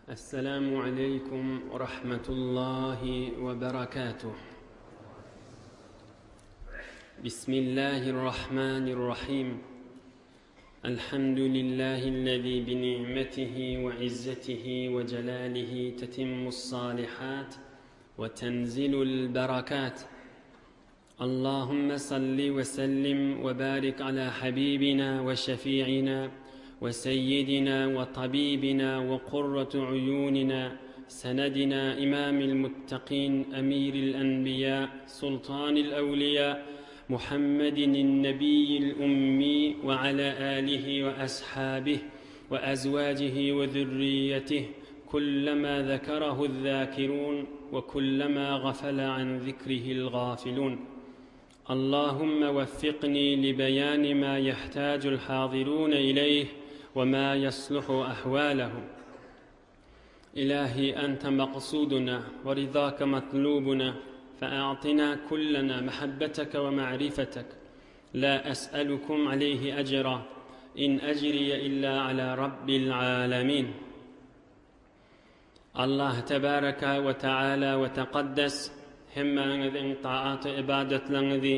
السلام عليكم ورحمة الله وبركاته. بسم الله الرحمن الرحيم. الحمد لله الذي بنعمته وعزته وجلاله تتم الصالحات وتنزل البركات. اللهم صل وسلم وبارك على حبيبنا وشفيعنا وسيدنا وطبيبنا وقرة عيوننا سندنا إمام المتقين أمير الأنبياء سلطان الأولياء محمد النبي الأمي وعلى آله وأصحابه وأزواجه وذريته كلما ذكره الذاكرون وكلما غفل عن ذكره الغافلون. اللهم وفقني لبيان ما يحتاج الحاضرون إليه وما يصلح أحوالهم. إلهي أنت مقصودنا ورضاك مطلوبنا، فأعطنا كلنا محبتك ومعرفتك. لا أسألكم عليه أجرا، إن أجري إلا على رب العالمين. الله تبارك وتعالى وتقدس hemmeňiziň taat ibadetleňizi,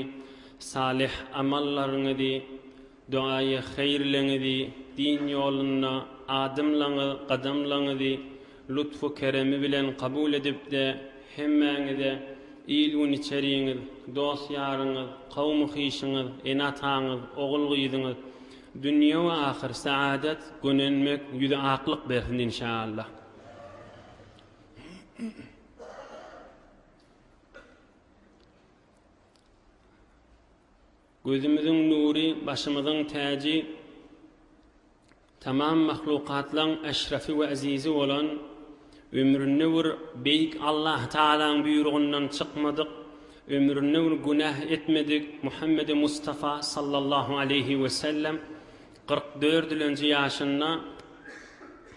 salih amallarňyzy, duaýy haýrleňizi, din ýoluna adymlaňyzy, lutfu keremi bilen kabul edipde hemmeňize iýlüň içeriňiz, dost ýaryňyz, kawmy hyşyňyz, enataňyz, ogul gyýdyňyz dünýä we ahir saadet gönenmek ýüze aklyk bersin inşallah. Gözümüzün nuri, başımızın taci, tamam mahlukatlaryň eşrefi we azizi bolan, ömrüne bir beýik Allah Taala'nın buyrugyndan çykmadyk, ömrüne bir günah etmedik. Muhammed Mustafa sallallahu aleyhi ve sellem 44-nji ýaşynda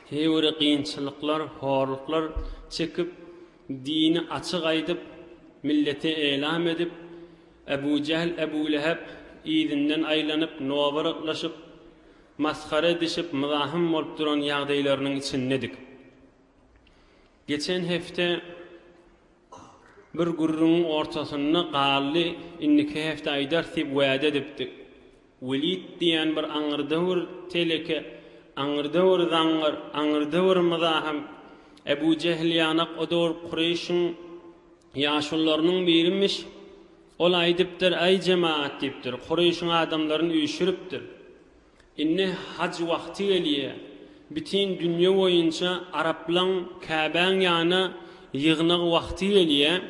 hewre kynçylyklar, horluklar çekip, dini açyk aýdyp, millete elam edip, Ebu Cehl, Ebu Leheb izinden aýlanyp, nobarlaşyp, maskara edişip, mızahym bolup duran ýagdaýlarynyň içindedik. Geçen hefte bir gurruň ortasyna gally inniki hefte aýdar diýip wada edipdik. Welid diýen bir aňyrdawr teleke, aňyrdawr zaňyr, aňyrdawr mızahym Ebu Cehl ýanyk odor Qurayşyň ýaşullarynyň birimiş. Ol aýdypdyr, ay jemaat diýipdir, Qurayşyň adamlaryny üýşüripdir. Inne hac wagty gelýär. Bütün dünýä boýunça Araplaryň Käbäň ýanyna ýygnak wagty gelýär.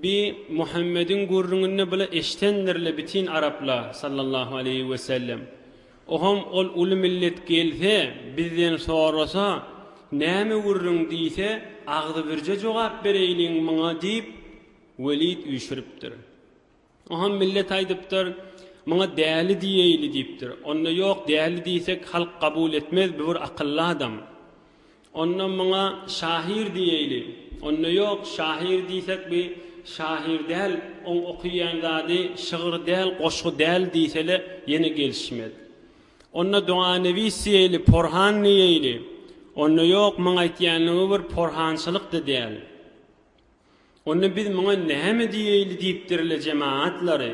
Bi Muhammedin gurrungyny bile eştendirle bütün Araplar sallallahu aleyhi ve sellem. Oham ol uly millet gelse, bizden sorasa, näme gurrun diýse, agdy birje jogap bereýliň maňa diýip Welid üýşüripdir. Oham millet aýdypdyr, maňa däli diýeýli diýipdir. Onda ýok, däli diýsek halk kabul etmez, bir akylly adam. Onda maňa şahir diýeýli. Onda ýok, şahir diýsek bir şahir däl, on okuyan zady şygyr däl, goşgy däl diýsele ýene gelişmez. Onda duanevi diýeýli, porhan diýeýli. Onda ýok, maňa aýtýanyňy bir porhançylyk da däl. Onu biz maňa näme diýeýli diýipdirle jemaatlary.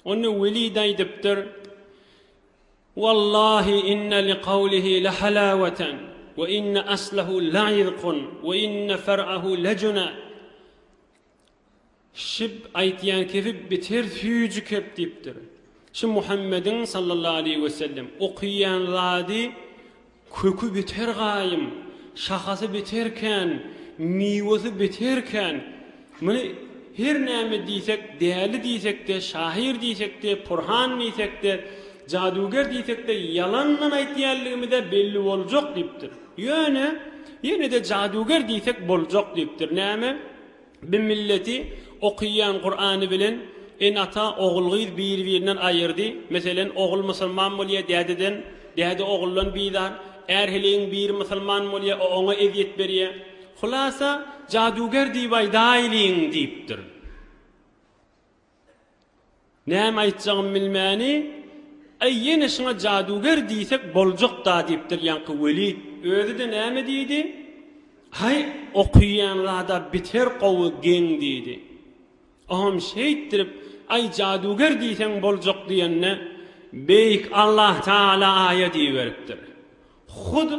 Onu Welid aýdypdyr. Wallahi inna liqawlihi lahalawatan wa inna aslahu la'izqun wa inna far'ahu lajuna. Şib aýtýan kefi biter süýjü kep diýipdir. Şu Muhammedin sallallahu aleyhi ve sellem okuyan zady kökü biter gaýym, şahasy biterken, miwasy biterken, mene her näme diýsek, däli diýsek de, şahir diýsek de, porhan diýsek de, jaduger diýsek de, yalandan aýtýanlygymyz da belli boljak diýipdir. Ýöne de jaduger diýsek boljak diýipdir. Näme? Bu milleti okuyan Kur'any bilen enata ogulgyz bir-birinden aýyrdy. Meselen ogul musulman bolýa dädeden, däde oguldan biýdar, erheliň bir musulman bolýa oňa eziýet berýär. Hulasa jaduger diýip aýdaýlyň diýipdir. Näme aýtjagym bilmäni, Eyyene şuna caduger diysek boljak da diýipdir ýanky Welid. Özü de näme diýdi? hay okuyanlarda biter qowu geň diýdi. Aham şeýitdirip ay jaduger diýsen boljak diýenne beýik Allah Taala aýat diýberipdir. Hud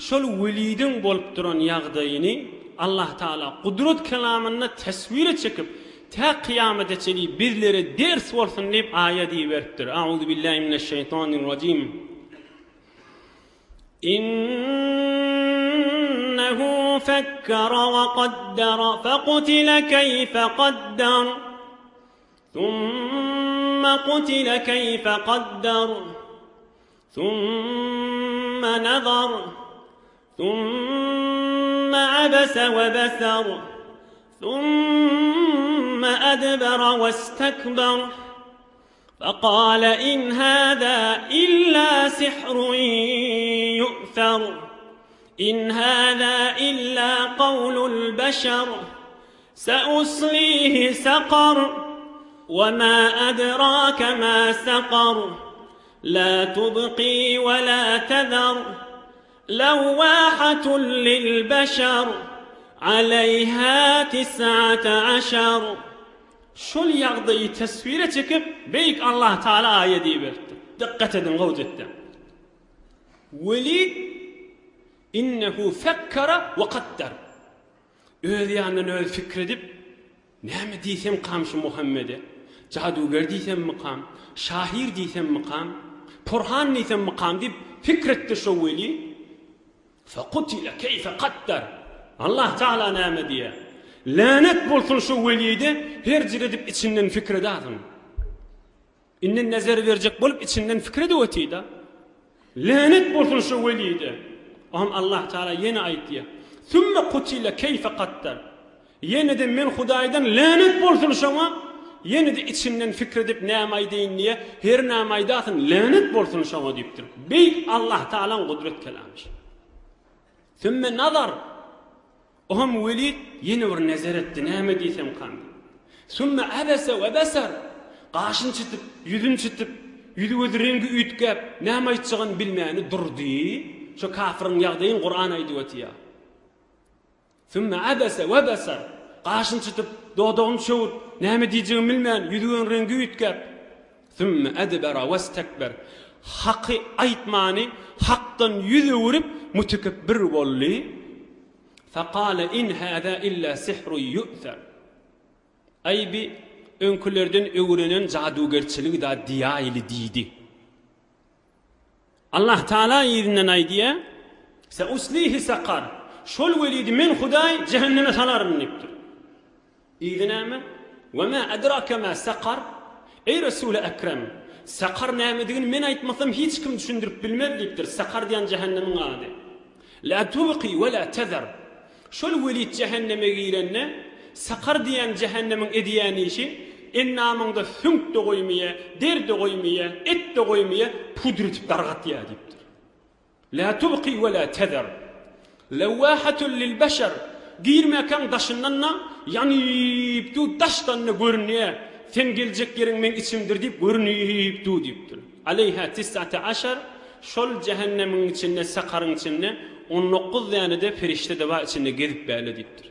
şol welidin bolup duran ýagdaýyny Allah Taala kudret kelamyny tasvir çekip ta kıyametçeli birlere ders bolsun diýip aýat diýberipdir. Auzu billahi mineşşeytanirracim. İnnehu fekkara ve qaddara faqutila keyfe qaddar. Thumma qutila keyfe qaddar. Thumma nazar. Thumma abasa ve basar. ثم أدبر واستكبر فقال إن هذا إلا سحر يؤثر إن هذا إلا قول البشر سأصليه سقر وما أدراك ما سقر لا تبقي ولا تذر لواحة للبشر عليها 19. Şol ýagdaýy tasvire çekip beýik Allah Taala aýat diýberdi. Dikkat edin gowjatda. Welid innehu fekkara ve qaddar. Öz ýanyny öz fikredip näme diýsem kamşy Muhammede, jaduger diýsem mykam, şahir diýsem mykam, Purhan diýsem mykam diýip fikretdi şo Welid. Faqutila keyfe qaddar. Allah Taala näme diýär? Lanet bolsun şu welide her jiredip içinden fikredadım. Innen nazar berjek bolup içinden fikrede ötýdi. Lanet bolsun şu welide. Am Allah Taala ýene aýtdy. Summa qutila keyfe qaddar. Ýene de men Hudaýdan lanet bolsun şoňa. Ýene de içinden fikredip näme aýdyn diýe her näme aýdatyn lanet bolsun şoňa diýipdir. Beýik Allah Taalaň gudret kelamy. Summa nazar. Oham welid yeni bir nazar etdi, näme diýsem kandy. Summa abasa we basar. Gaşyn çytyp, ýüzün çytyp, ýüzi gözrengi üýtgäp, näme aýtjagyny bilmäni durdy. Şo kafirin ýagdaýyn Qur'an aýdyp ötýär. Summa abasa we basar. Gaşyn çytyp, dodogyny çöwüp, näme diýjegini bilmän, ýüzi gözrengi üýtgäp. Summa adbara wastakbar. Haky aýtmany, hakdan ýüze öwürip mutakabbir boldy. فقال إن هذا إلا سحر يؤثر. Ay bi önkülerden öwrenen jadugerçiligi da diýaýly diýdi. Allah Taala ýerinden aýdy. Sa uslihi saqar. Şol welidi men Hudaý cehenneme salaryn diýipdir. Ýerine we ma adraka ma saqar. Ey Resul ekrem, saqar näme digini men aýtmasam hiç kim düşündirip bilmez diýipdir. Saqar diýen cehennemiň ady. La tubqi we la tazar. Şol welid cehenneme girenne saqar diýen cehennemin edýäni işi ennamyňda sünk de goýmaýa, der de goýmaýa, et de goýmaýa pudretip dargatýar diýipdir. La tubqi we la tazar. Lawahatun lil bashar. Girmekan daşyndanna ýanyp tu daşdan görünýär. Sen geljek ýeriň men içimdir diýip görünýip tu diýipdir. Aleyha 19. Şol cehennemin içinde saqaryň içinde 19 tane de ferişte de var içinde gezip bäle diýipdir.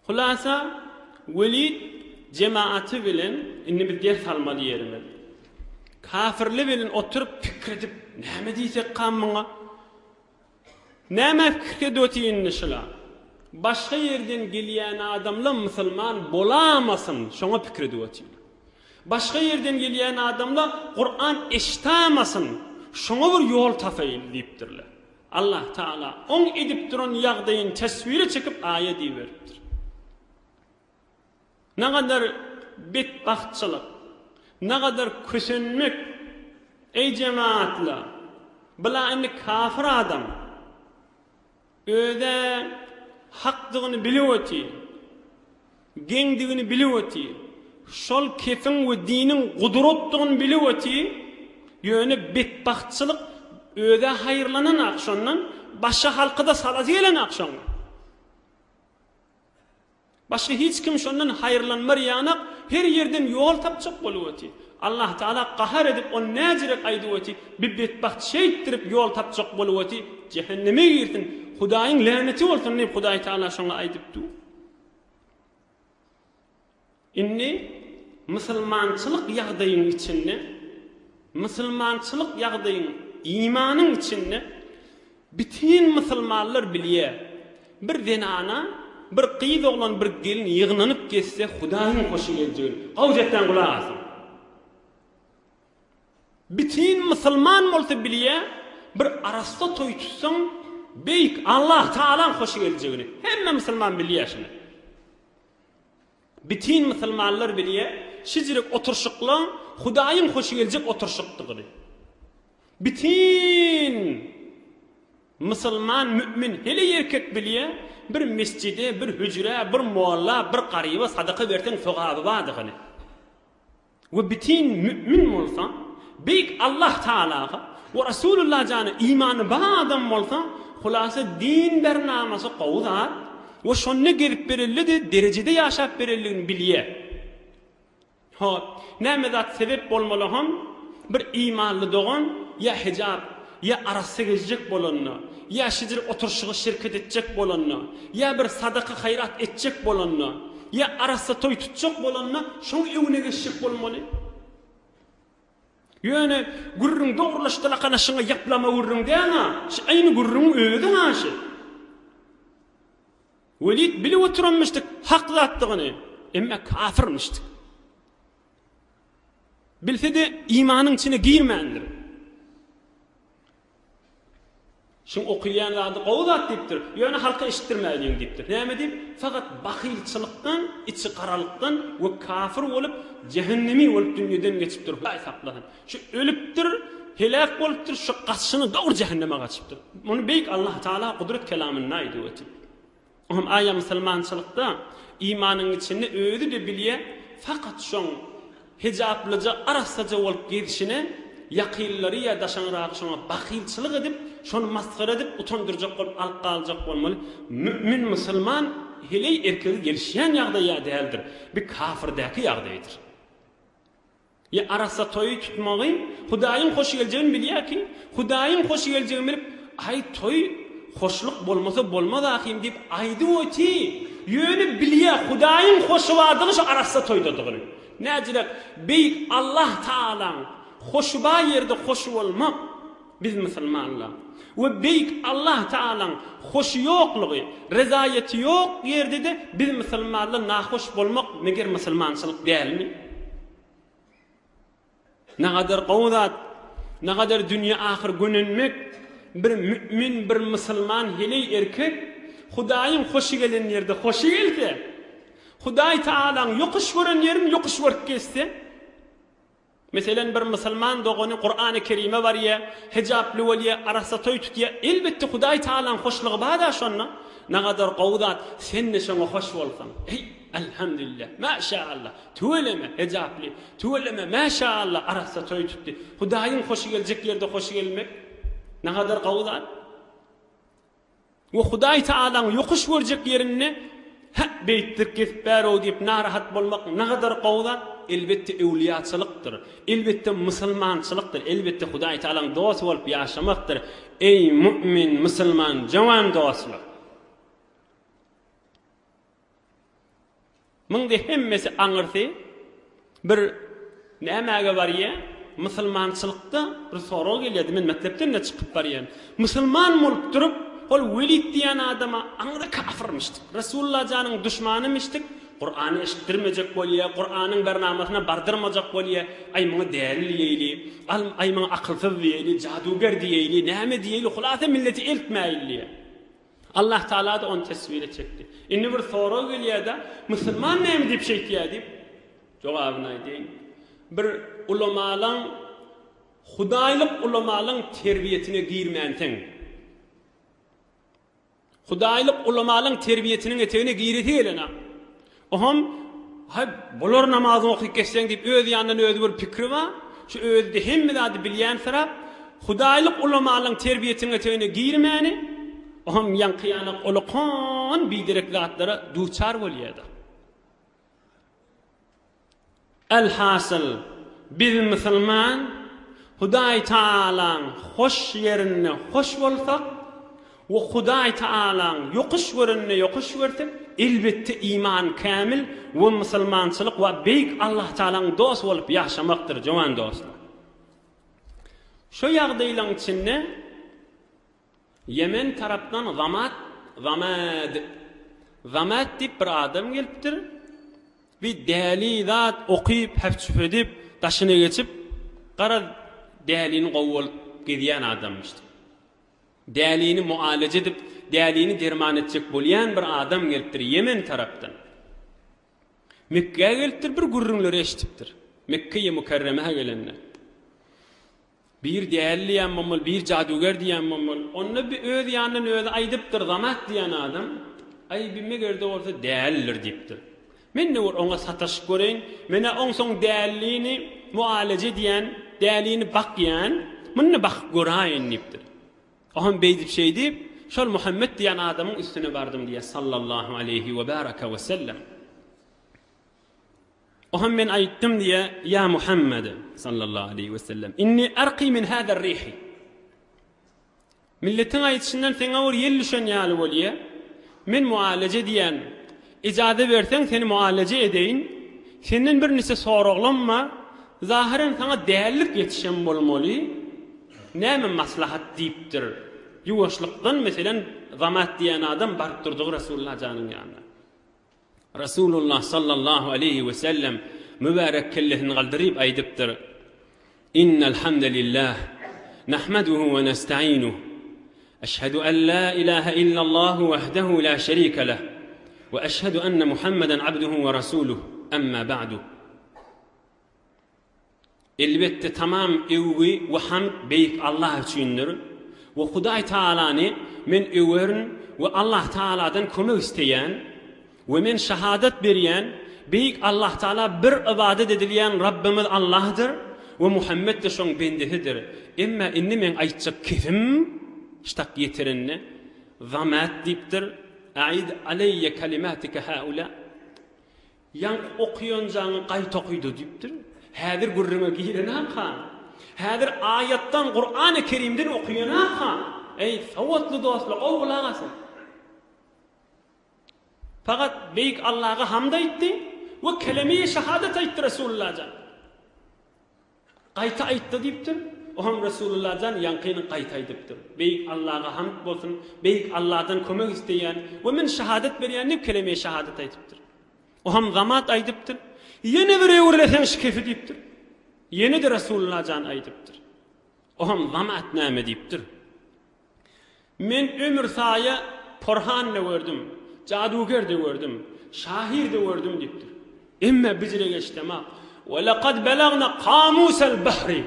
Hulasa welid cemaati bilen inni bir ders almaly ýerime. Kafirli bilen oturup fikredip näme diýsek kammaňa? Näme fikredip ötýänini şola. Başga ýerden gelýän adamlar musulman bolamasyn, şoňa fikredip ötýär. Başga ýerden gelýän adamlar Qur'an eşitamasyn, şoňa bir ýol tapaýyn diýipdirler. Allah Taala on edip duran ýagdaýyny tasvire çekip aýat diýberipdir. Ne kadar betbahtçılık, ne kadar kösenmek ey cemaatler. Bila indi kafir adam öde hakdygyny bilip ötýär. Geňdigini bilip ötýär. Şol kefin we dinin gudratdygyny bilip ötýär. Ýöne betbahtçılık öde hayırlanan akşondan başka halkı da salaziyelen akşon. Başka hiç kim şondan hayırlanmar ýanak her yerden yol tapçak bolup ötýär. Allah Taala qahar edip on näjirek aýdywati, bir betbaht şeýitdirip ýol tapjak bolywati, cehenneme girsin. Hudaýyň laneti bolsun diýip Hudaý Taala şoňa aýdypdy. Inni musulmançylyk ýagdaýynyň içinde, musulmançylyk ýagdaýynyň imanyň içinde bütün musulmanlar bilýär. Bir denana, bir qyz oglan bir gelin ýygnanyp gelse Hudaýyň hoşy geljegi. Gawjatdan gulak asyn. Bütün musulman bolsa bilýär, bir arasta toý tutsaň beýik Allah Taalaň hoşy geljegini. Hemme musulman bilýär şunu. Bütün musulmanlar bilýär, şijirek oturşyklan Hudaýyň hoşy geljek oturşykdygyny. Bütün musulman mümin hele erkek bilýär, bir mescide, bir hücre, bir mualla, bir qaryba sadaka bersen sogaby bardygyny. We bütün mümin bolsa, beýik Allah Taalaga we Rasulullah jany imany bar adam bolsa, hulasa din bernamasy gowzat we şonne gerip berildi, derejede ýaşap berildigini bilýär. Hop, näme zat sebep bolmaly ham bir imanly dogan ya hijab, ya arasy gezjek bolanna, ya şidir oturşygy şirket etjek bolanna, ya bir sadaka hayrat etjek bolanna, ya arasy toy tutjak bolanna, şoň ewine geçjek bolmaly. Ýöne gurrun dogrulaşdylakana şoňa ýaplama gurrun diýana, şu aýny gurrun öýüdi haşy. Welid bilip oturanmışdyk hak zatdygyny, emma kafirmişdik. Bilse de imanyň içine girmendir. Şun okuyan zady gowzat diýipdir. Ýöne halka işitdirmäýin diýipdir. Näme diýip? Fakat bahilçylykdan, içi garalykdan we kafir bolup cehennemi bolup dünýeden geçipdir. Hudaý sakladan. Şu ölüpdir, helak bolupdir, şu gaçyny dowr cehenneme gaçypdyr. Muny beýik Allah Taala kudret kelamyny aýdyp. Ohm aýa musulmançylykda imanyň içinde öýdi de bilýär, fakat şoň hijablyja arasaja bolup gidişine yakillary ya daşanragy şoňa bahilçilik edip, şonu masgara edip utandyrjak bolup alyp galjak bolmaly. Mümin musulman hele erkegi gelişýän ýagdaýa däldir. Bir kafirdäki ýagdaýdyr. Ya arasa toy tutmagy, Hudaýyň hoşy geljegini bilýär ki, Hudaýyň hoşy geljegini bilip, ay toy hoşluk bolmasa bolmaz ahim diýip aýdy oti. Ýöne bilýär Hudaýyň hoşy bardygy şu arasa toýdadygyny. Näjirek beýik Allah Taala hoşba ýerde hoş bolmak biz musulmanlar. We beýik Allah Taalaň hoşy ýoklugy, rezaýeti ýok ýerde de biz musulmanlar nahoş bolmak meger musulmançylyk dälmi? Nägadar gowzat, nägadar dünýä ahir gönenmek bir mümin, bir musulman hele erkek Hudaýyň hoşy gelen ýerde hoşy gelse, Hudaý Taalaň ýokuş gören ýerin ýokuş görüp gelse, meselen bir musulman dogany Qur'an-ı Kerime var ya, hijably bolýa, arasa toy tutýa, elbetde Hudaý Taalaň hoşlugy bada şonna. Nägadar gowzat, sen de şoňa hoş bolsaň. Hey, elhamdülillah, maşallah. Tuweleme hijably, tuweleme maşallah arasa toy tutdy. Hudaýyň hoşy geljek ýerde hoşy gelmek. Nägadar gowzat. We Hudaý Taalaň ýokuş görjek ýerini beýtdir kesip bäro diýip narahat bolmak nägadar gowzat. Elbette ewliýaçylykdyr, elbette musulmançylykdyr, elbette Hudaý Taalaň dost bolup ýaşamakdyr. Ey mümin, musulman, jawan dostlar. Muňda hemmesi aňyrsy bir nämäge barýa? Musulmançylykda bir sorag gelýärdi, men mektepden de çykyp barýan. Musulman bolup durup, ol Welid diýen adama aňra kafirmişdik. Rasulullah janyň düşmanymyşdyk. Qur'any eşitdirmejek bolýar, Qur'anyň bernamasyna bardyrmajak bolýar. Ay muňa dälil diýeli, ay muňa akylsyz diýeli, jaduger diýeli, näme diýeli, hulasa milleti eltmäýli. Allah Taala da onu tesvir etjekdi. Indi bir sorag gelýärdi, musulman näme diýip şeýtýärdi? Jogabyny aýdyň. Bir ulamalaň Hudaýlyk ulamalaň terbiyetine girmänten. Hudaýlyk ulamalaň terbiyetiniň etegine gireti gelena. Oham hay bolar namazy okyp geçseň diýip öz ýanyndan özü bir pikri bar. Şu özde hemme zady bilýän tarap Hudaýlyk ulamalaň terbiyetine etegine girmäni. Oham ýankyýany olukon bildirek zatlara duçar bolýardy. Elhasil biz Müslüman Hudaý Taalaň hoş ýerine hoş bolsak we Hudaý Taalaň ýokuş görünne ýokuş görsek elbetde iman kamil we musulmançylyk we beýik Allah Taalaň dost bolup ýaşamakdyr jowan dostlar. Şo ýagdaýlaryň içinde Yemen tarapdan Zamat dip bir adam gelipdir. Bir däli zat okyp häpçüp edip taşyny geçip gara dälini gowup gidýän adammışdy. Dälini mualaje edip dälini derman etjek bolýan bir adam gelipdir Yemen tarapdan. Mekke'ye gelipdir, bir gurrunlary eşitipdir. Mekke'ye Mukarreme'ye gelenler. Bir dälli ýa-da bir jaduger diýen mamul, onu bir öz ýanyny özü aýdypdyr Zamat diýen adam. Ay bilme gerde olsa däldir diýipdir. Men ne oňa sataşyp göreň, mene oň soň dälliğini mualaje diýen, dälliğini bakýan, menne bak göräýin diýipdir. Ohan beýdip şey diýip, şol Muhammed diýen adamyň üstüne bardım diýe sallallahu aleyhi we baraka we sellem. Ohan men aýtdym diýe, ya Muhammed sallallahu aleyhi we sellem, inni arqi min hada ar-rih. Milletin aýtşyndan seňe ol ýellişen ýaly bolýa. Men mualaje diýen, ijade berseň seni mualaje edeýin. Senden bir nise soraglanma, zahiren sana dällik ýetişen bolmaly. Näme maslahat diýipdir? Ýuwaşlykdan meselen Zamat diýen adam baryp durdy Rasulullah janyň ýanyna. Rasulullah sallallahu aleyhi ve sellem mübarek kellesini galdyryp aýdypdyr. İnnel hamdelillah nahmaduhu ve nestaînuhu. Eşhedü en la ilahe illallah vahdehu la şerike leh ve eşhedü enne Muhammeden abduhu ve rasuluhu. Amma ba'du. Elbette tamam övgü ve hamd beýik Allah üçindir. Ve Hudaý Taalany men öwern ve Allah Taaladan kömek isteýän ve men şahadat berýän beýik Allah Taala bir ibadet edilýän Rabbimiz Allah'dır ve Muhammed de şoň bendehidir. Emma inni men aýtjak kefim ştak ýetirinne Zamat diýipdir. Aid aleyye kalimatika haula. Yan okuyan janı gaýta okuydu diýipdir. Häzir gurruna giýrene kan. Häzir ayatdan Qur'an-ı Kerimden okuyana kan. Ey sawatly dostlar, owlagasy. Fakat beýik Allah'a hamd aýtdy we kelime-i şahadat aýtdy Rasulullah jan. Gaýta aýtdy diýipdir. Ohan Rasulullah jan ýankyny gaýta aýdypdyr. Beýik Allah'a hamd bolsun, beýik Allah'dan kömek isteýän we men şahadat berýän kelime-i şahadat aýdypdyr. Ohan Zamat aýdypdyr. Yine bir öwreleseň şikefi diýipdir. Yine de Rasulullah jan aýdypdyr. Ohan Zamat näme diýipdir? Men ömür saýa porhan ne gördüm, jaduger de gördüm, şahir de gördüm diýipdir. Emma bizle geçdema ve laqad balagna qamusal bahri.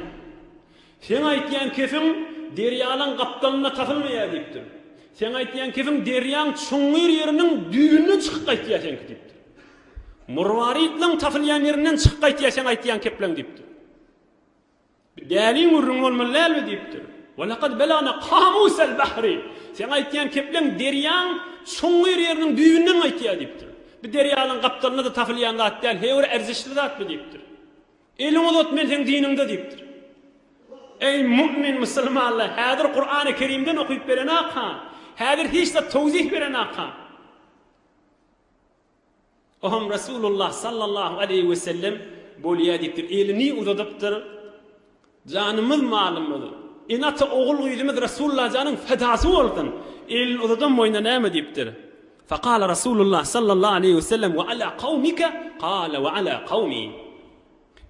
Sen aýtýan kefim derýalaň gapdalyna tapylmaýar diýipdir. Sen aýtýan kefim derýaň çuňyr ýeriniň düýünü çykyp gaýtýarsın diýipdir. Murwaridlaň tapylýan ýerinden çykyp gaýtýarsın aýtýan kepleň diýipdir. Däli urrun bolmaly diýipdir. Ve laqad balagna qamusal bahri. Sen aýtýan kepleň derýaň çuňyr ýeriniň düýünden aýtýar diýipdir. Bir derýalaň gapdalyna da tapylýan zat däl, hewer erzişli zat diýipdir. Eliň uzat men seň diningde diýipdir. Ey mümin musulmanlar, häzir Qur'an-ı Kerimden okuyup beren akan, häzir hiç de tawzih beren akan. Oham Rasulullah sallallahu aleyhi ve sellem bolýar diýipdir. Elini uzadypdyr. Janymyz malymyz. Inata oğul ýylymyz Rasulullah janyň fedasy boldun. Elini uzadan boýna näme diýipdir? Faqala Rasulullah sallallahu aleyhi ve sellem ve ala qawmika qala ve ala qawmi.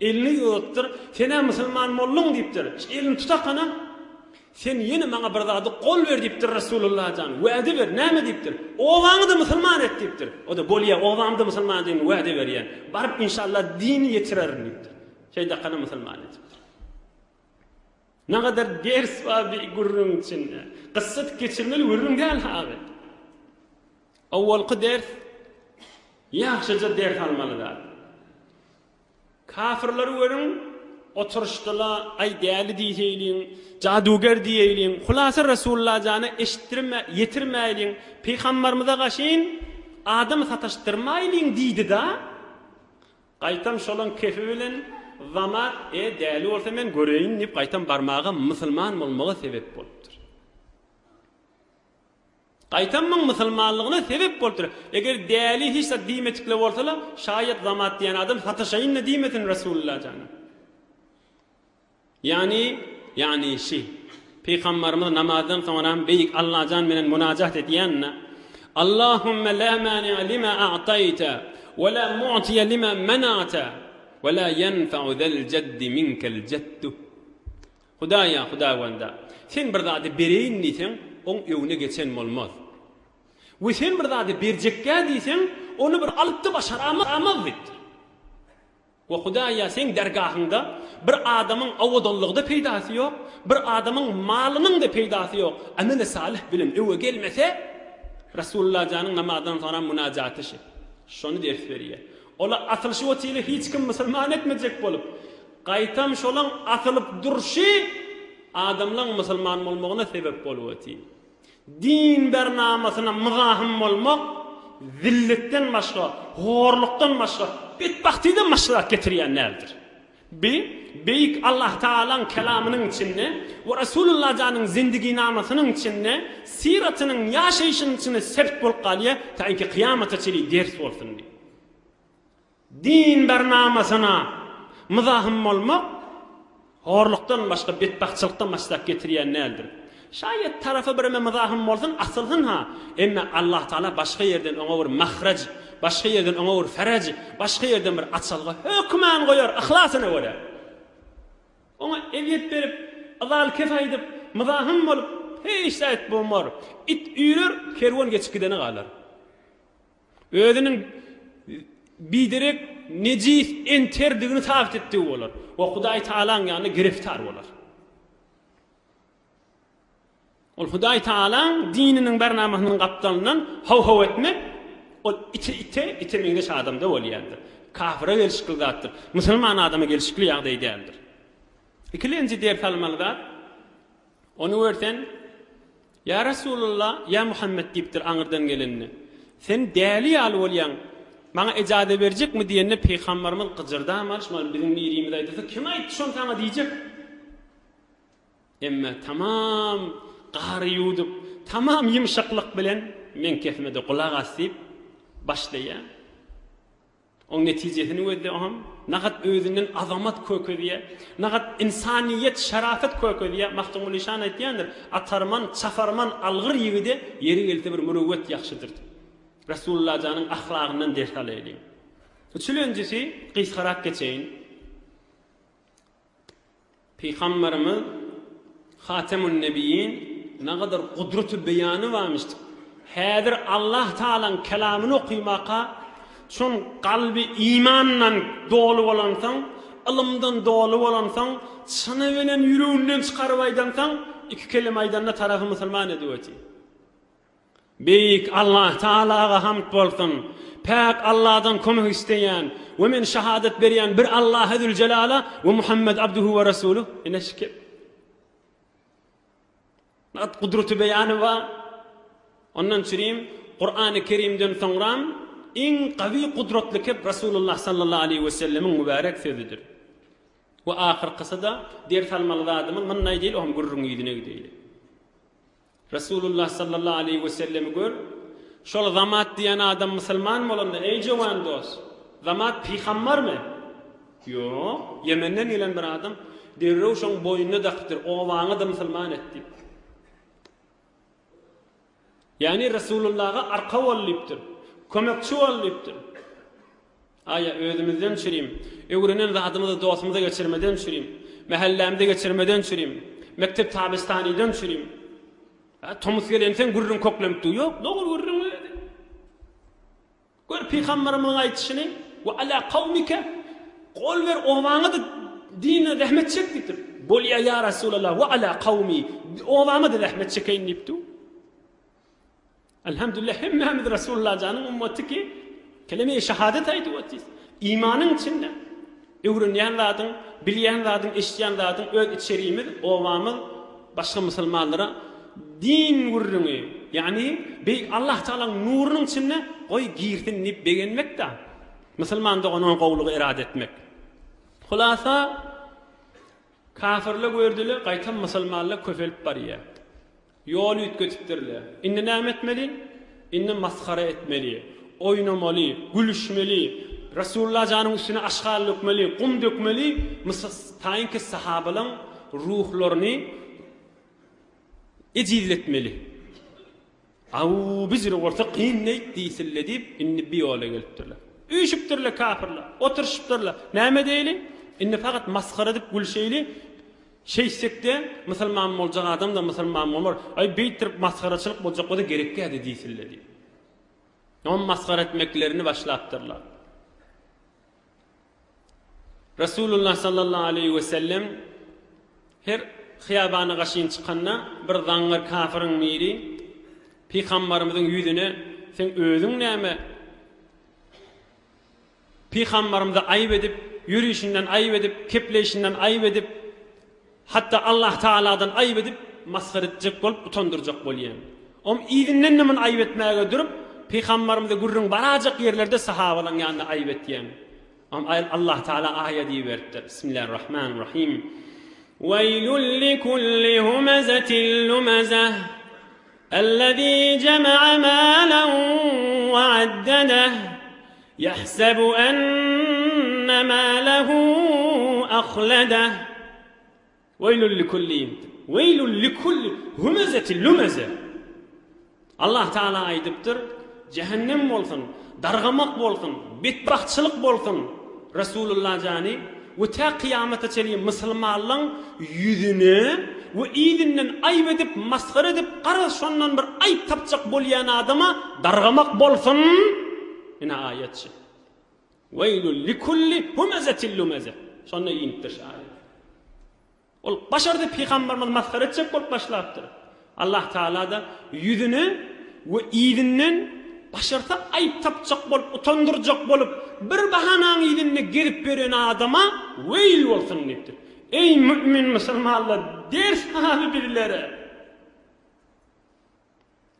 Elini uzadypdyr. Sene musulman boldun diýipdir. Elini tutakana sen yine maňa bir zady gol ber diýipdir Rasulullah jan. Wa'de ber, näme diýipdir? Owaňdy musulman et diýipdir. O da bolýa owaňdy musulman diýen wa'de berýän. Baryp inşallah dini ýetirerim diýipdir. Şeýde kana musulman et. Ne kadar ders var bir gurrun içinde. Kıssat geçirmeli gurrun gel abi. Awvalqı ders yaxşıca ders almalılar. Kafirleri görün oturuşdylar, ay däli diýeýin, jaduger diýeýin. Hulasa Rasulullah jany eşitdirme, ýetirmeýin. Peýgamberimize gaşyn adam sataşdyrmaýyn diýdi da. Gaýtam şolan kefi bilen zamat däli bolsa men göreýin dip gaýtan barmaga musulman bolmagy sebep bolupdyr. Gaýtanmaň musulmanlygyna sebep bolupdyr. Eger däli hiç de diýmetikle bolsalar, şaýat zamat diýen adam sataşaýyn diýmetin Rasulullah jana. Yani şey, Peygamberimiz namazdan sonra beýik Allah jan menen munajat edýänne Allahümme la mani'a lima a'tayta ve la mu'tiya lima mana'ta ve la yenfa'u zel ceddi minkel ceddu. Hudaya wanda. Sen bir zady bereýin diýsen, oň öwüne geçen bolmaz. We sen bir zady berjekkä diýsen, onu bir alypdy başaramaz bitdir. Ve Hudaya sen dergahynda bir adamyň awodonlygda peýdasy ýok, bir adamyň malynyň da peýdasy ýok. Amele salih bilen öwe gelmese Rasulullah janyň namazdan sonra munajaty şi. Şonu ders berýär. Ola atylşy wetile hiç kim musulman etmejek bolup, gaýtam şolaň atylyp durşy adamlaryň musulman bolmagyna sebep bolup din bernamasyna mızahym bolmak zilletden başga, horlukdan başga, bedbahtydan başga getirýän nädir? Beýik Allah Taala'nın kelamının içinde ve Resulullah janyň zindigi namasynyň içinde, siratynyň ýaşaýyşynyň içinde sebep bolup galýa, taýinki kıyamata çeli ders bolsun diýip. Din bernamasyna mızahym bolmak horlukdan başga, bedbahtçylykdan başga getirýän nädir? Şayet tarafı birime mızahım bolsun, asılsın ha. Emme Allah Taala başka yerden ona bir mahraj, başka yerden ona bir feraj, başka yerden bir açılgy hükmän goýar, ihlasına göre. Ona eviyet berip, azal kefa edip, mızahım bolup, hiç sayt bolmar. It üýür, kerwan geçip gidene galar. Özüniň biderek nejis enterdigini tabit etdi bolar. O Hudaý Taala'ň ýanyna giriftar bolar. Ol Hudaý Taala dininiň bernamasynyň gapdalynyň haw etmek, ol ite meňde adamda bolýandyr. Kafira gelişikli zatdyr. Musulman adama gelişikli ýagdaý däldir. İkilenji diýip kalmalylar. Onu görsen, ya Rasulullah, ya Muhammed diýipdir aňyrdan gelenni. Sen däli alyp bolýan, maňa ejade berjekmi diýende Peýgamberimiz gyjyrdan marşmal biziň ýerimize aýtsa, kim aýtdy şonu taňa diýjek? Emme tamam gary ýudup, tamam ýumşaklyk bilen men kefmede gulak asyp başlaýan. Oň netijesini öýde oham, nagat özünden azamat kökediýär, nagat insaniýet, şarafet kökediýär. Mahtumul İşan aýtýandyr, atarman, çafarman algyr ýigide ýeri gelse bir mürüwwet ýaxşydyr. Rasulullah janyň ahlagyndan ders alaýlyk. Üçüncüsi gysgarak geçeýin. Peýgamberimiz Hatemun Nebiyyin ne kadar kudreti beyanı varmıştı. Häzir Allah Taala'nın kelamını okuymaqa, şon kalbi imanla dolu olansan, ilmden dolu olansan, sana veren yüreğinden çıkarıp aydansan, iki kelime aydanla tarafı musulman ediveti. Beýik Allah Taala'ga hamd bolsun. Pak Allah'dan kömek isteyen ve men şahadet berýän bir Allah Zülcelala ve Muhammed abduhu ve resuluh. Eneşke Nat kudreti beyanı var. Ondan çürüyüm, Kur'an-ı Kerim'den sonra en qavi kudretli kep Rasulullah sallallahu aleyhi ve sellemin mübarek sözüdür. Ve ahir kısada diğer salmalı adamın mannay değil, ohum gurrun yidine gideyle. Rasulullah sallallahu aleyhi ve sellemi gör, şol zamat diyen adam musulman mı olanda? Ey cevan dost, zamat peygamber mi? Yo, Yemen'den gelen bir adam, derrew şoň boyunna daqtyr, owaňy da musulman etdi. Yani Resulullah'a arka olypdyr, kömekçi olypdyr. Aya özümizden çüreyim, öwrenen zadymyzy dostumyza geçirmeden çüreyim, mahallemde geçirmeden çüreyim, mektep tabistanydan çüreyim. Tomus gelensen gurrun koklamdy, ýok, dogry gurrun öýdi. Gör Peýgamberimiň aýtyşyny, "Wa ala qawmika" Gol ver owaňy da dine rahmet çekdidir. Bolýa ya Rasulullah, "Wa ala qawmi" owaňy da rahmet çekeýin diýipdi. Elhamdülillah hemmemiz Resulullah janyň ümmeti ki kelime-i şehadet aýdyp imanın içinde öwrenýän zadyň, bilýän zadyň, eşitýän zadyň öz içeriğimiz, owamyz başga musulmanlara din gurruny, yani Allah Taala'nın nurunyň içinde goý girtin nip begenmek da musulmanda onun gowlugy irade etmek. Hulasa kafirle gördüler, qaytan musulmanlar köfelip barýar. Yol ütgetipdirler. Indi näme etmeli? Indi maskara etmeli, oynamaly, gülüşmeli, Resulullah janın üstüne aşgal dökmeli, kum dökmeli, taýinki sahabalar ruhlaryny ejizletmeli. Biz orta qiyyn näýt diýsille diýip indi bir ýola gelipdirler. Üýşipdirler kafirler, oturşypdirler. Näme diýeli? Indi faqat maskara edip gülşeýli. Şeysekde musulman boljak adam da musulman bolar. Ay beýtirip maskaraçylyk boljak bolsa gerekkädi diýsille diýip. On maskara etmeklerini başlapdyrlar. Resulullah sallallahu aleyhi ve sellem her hiyabany gaşyň çykanda bir zaňyr kafirin miri Peygamberimizin yüzüne sen özüň näme? Peygamberimizi aýyp edip, ýürüşinden aýyp edip, kepleşinden aýyp edip, hatta Allah Taala'dan aýyp edip maskara etjek bolup utandyrjak bolýan. Ýyzynden näme aýyp etmäge durup, Peygamberimizi gurrun barajak ýerlerde sahabalaryň ýanyna aýyp etýän. Allah Taala aýat diýberdi. Bismillahirrahmanirrahim. Veylul likulli humazatin lumazah الذي جمع مالا وعدده يحسب أن ماله أخلده ويل لكل همزة لمزة Allah Taala aýdypdyr, cehennem bolsun, dargamak bolsun, betbahtçylyk bolsun. Resulullah jany we ta kıyamata çeli musulmanlaryň yüzüne we ýyzynden aýyp edip, maskara edip, gara şondan bir aýyp tapjak bolýan adama dargamak bolsun. Ina ayetçi. Veylul likulli humazatil lumaza. Şonda ýinipdir aýat. Ol başardy Peygamberimiz maskara etjek bolup başlapdyr. Allah Taala da yüzüne we ýyzynden başarta aýyp tapjak bolup, utandyrjak bolup, bir bahanaň ýyzyny gerip beren adama weyl bolsun diýipdir. Ey mümin musulmanlar, ders sahaby birlere.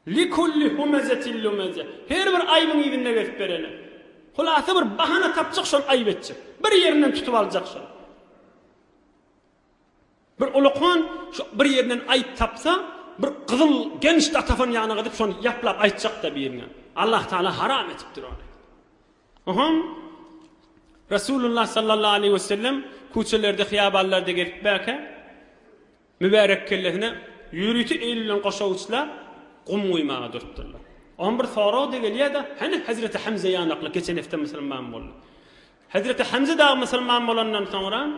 Likulli humazatil lumaza. Her bir aýbyň ýyzyny gerip berene. Hulasy bir bahana tapjak şol aýyp etjek. Bir ýerinden tutup aljak şol. Bir ulukhan şu bir ýerinden aýyp tapsa, bir gyzyl geniş datafan ýanyna gidip şonu ýaplap aýtjak da birine. Allah Taala haram etipdir onu. Resulullah sallallahu aleyhi ve sellem kuçelerde, hiyaballarda gelip belki mübarek kellesine yürütü eğililen koşavuşlar kum uymağa durupdurlar. Bir soraw degilýär da, hani Hazreti Hamza ýanakly geçen hafta musulman boldy. Hazreti Hamza da musulman bolandan sonra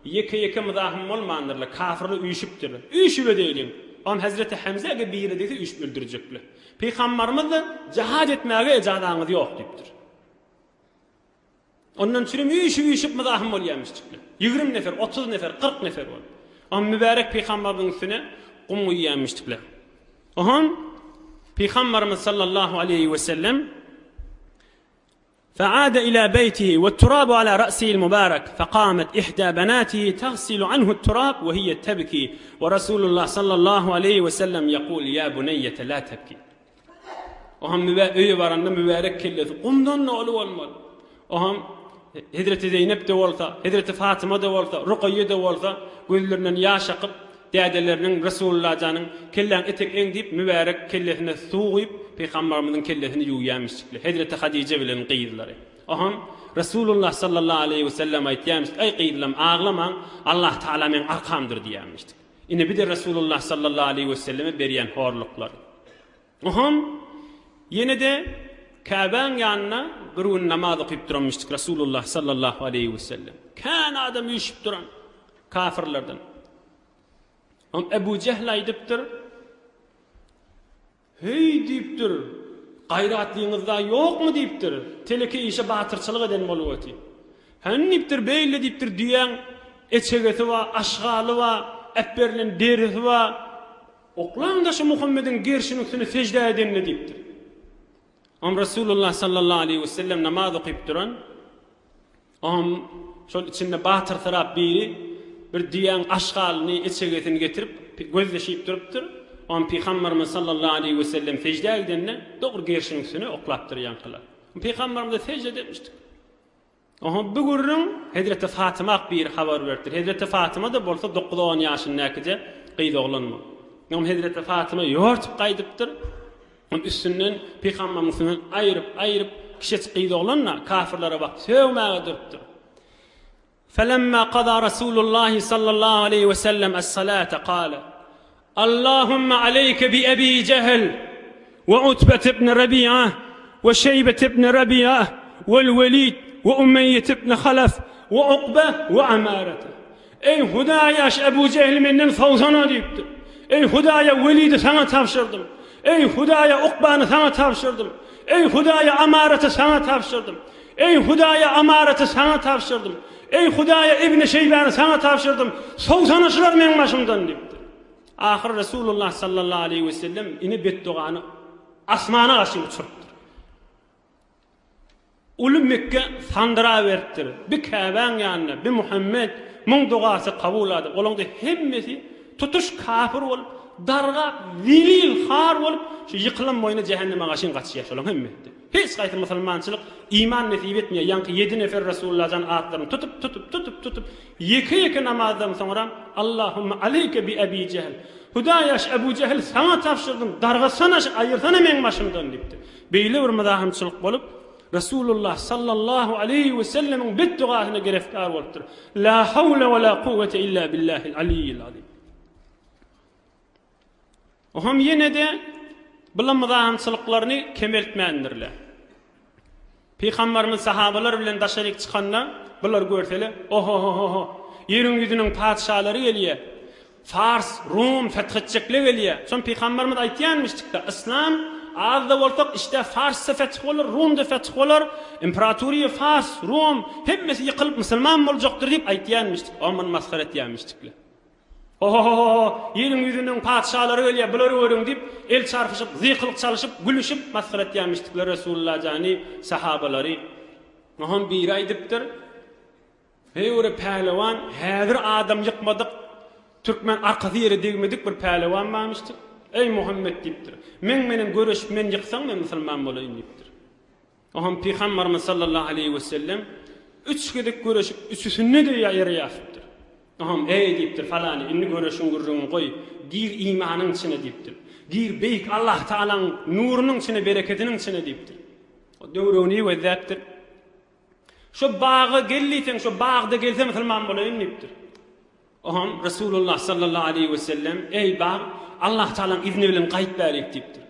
yeke muzahim bolmandylar, kafirler üýşipdirler. Üýşüp edýän. Hazreti Hamza'ga biri dese üýşüp öldürjekler. Peygamberimiz de cihad etmäge ejadaňyz ýok diýipdir. Ondan sürüm üýşüp muzahim bolýarmyşdyklar. 20 nefer, 30 nefer, 40 nefer bol. Mübarek Peygamberimiň üstüne kum uýýarmyşdyklar. Peygamberimiz sallallahu aleyhi ve sellem فعاد إلى بيته والتراب على رأسه المبارك فقامت إحدى بناته تغسل عنه التراب وهي تبكي ورسول الله صلى الله عليه وسلم يقول يا بنية لا تبكي. mübarek kellesi qumdan nolu olmalı. Hazreti Zeynep de olsa, Hazreti Fatıma da olsa, Ruqayya da olsa gözlerinden yaş akıp dädeleriniň Resulullah janyň kellen etek eňdip mübarek kellesine suýup Peygamberimizin kellesini ýuýýarmyşdyklar. Hazreti Hadice bilen gyýdylar. Resulullah sallallahu aleyhi ve sellem aýtýarmyş: "Ey gyýdylam, ağlamaň, Allah Taala men arkamdyr" diýärmişdik. Ine bir de Resulullah sallallahu aleyhi ve selleme berýän horluklar. Yine de Kabe'ň ýanyna gurun namaz okyp duranmyşdyk Resulullah sallallahu aleyhi ve sellem. Kan adam ýüşüp duran kafirlerden. Ebu Cehl aýdypdyr, hey diýipdir, gaýratlyňyzda ýokmy diýipdir, teleki işe batyrçylyk eden bolup öti. Hannipdir, beýle diýipdir, diýen eçegeti we aşgaly we äpberilen derisi we oklaňda şu Muhammedin gerşiniň üstüne secde edenle diýipdir. Resulullah sallallahu aleyhi ve sellem namaz okyp duran, şol içinde batır tarap biri bir diýen aşgalyny eçegetini getirip gözleşip durupdyr. Peygamberimiz sallallahu aleyhi ve sellem secde edenle dogry gerşiniň üstüne oklapdyr ýankylar. Peygamberimiz secde etmişdik. Oha bu gurrun Hazreti Fatıma bir haber verdi. Hazreti Fatıma da bolsa 9-10 ýaşyndakyja gyýdy oglanma. Ňam Hazreti Fatıma ýortup gaýdypdyr. Üstünden Peygamberimizden aýryp kişi gyýdy oglanma kafirlere bak söwmäge durupdyr. فلما قضى رسول الله صلى الله عليه وسلم الصلاة قال اللهم عليك بأبي جهل وعتبة بن ربيعة وشيبة بن ربيعة والوليد وأمية بن خلف وعقبة وعمارة. Ey Hudayaş Ebu Cehil menden fawzana diýipdir. Ey Hudaya Velid'i sana tapşırdım. Ey Hudaya Ukba'nı sana tapşırdım. Ey Hudaya Amaret'i sana tapşırdım. Ey Hudaya Amaret'i sana tapşırdım. Ey Hudaya İbn Şeyban'ı sana tapşırdım. Sowsanaşylar men başymdan diýipdir. Ahir Resulullah sallallahu aleyhi ve sellem ini beddugany asmana gaşy uçurupdyr. Ulu Mekke sandıra beripdir. Bir Käbäň ýanyna bir Muhammed muň dugasy kabul adyp, olaňda hemmesi tutuş kafir bolup, darga vilil har bolup, şu ýykylan boýuna jehenneme gaşyn gaçýar şolaň hemmeti. Hiç gaýty musulmançylyk iman nesip etmeýär. Ýa-ni 7 nefer Resulullah'dan atlaryny tutup ýeki namazdan soňra Allahumma aleyke bi Abi Cehl. Hudayaş Ebu Cehil sana tapşyrdım. Darga sana aýyrsana men başymdan diýipdi. Beýle bir madahamçylyk bolup Resulullah sallallahu aleyhi ve sellemin beddugasyna gerefkar bolupdyr. La havle ve la kuvvete illa billahil aliyyil azim. Oham yine de bulan madahamçylyklaryny kemeltmändirler. Peygamberimiz sahabalar bilen daşaryk çykanda bular görsele, oho, ýeriň ýüzüniň padşalary gelýär. Fars, Rum fethetjekler gelýär. Şol Peygamberimiz aýtýanmışdyk-da, İslam azda bolsak işte Fars'ta feth bolar, Rum'da feth bolar, imparatoriýa Fars, Rum hemmesi ýykylyp musulman boljakdyr diýip aýtýanmışdyk. Aman maskhara etýänmişdikler. Oho, ýeriň ýüzüniň padşalary gelýär, bulary görüň diýip el çarpyşyp, zykylyk çalyşyp, gülüşip maskhara etýänmişdikler Resulullah jany sahabalary. Oham bir aýdypdyr. Hey ore pehlewan, häzir adam ýykmadyk, türkmen arkasy ýere degmedik bir pehlewan barmyşdyk. Ey Muhammed diýipdir. Menen görüşip men ýyksaň men musulman bolaýyn diýipdir. Oham Peygamberimiz sallallahu aleyhi ve sellem 3 gedek görüşip üçüsünde de ýere ýaşypdyr. Oham ey diýipdir falany inni görüşüň gurruny goý, gir imanyň içine diýipdir. Gir beýik Allah Taalaň nurunyň içine, bereketiniň içine diýipdir. O döwrüni we zatdyr. Şu bağa gelýsen, şu bagda gelse musulman bolaýyn diýipdir. Oham Resulullah sallallahu aleyhi ve sellem ey bağ Allah Taala'n izni bilen gaýt berik diýipdir.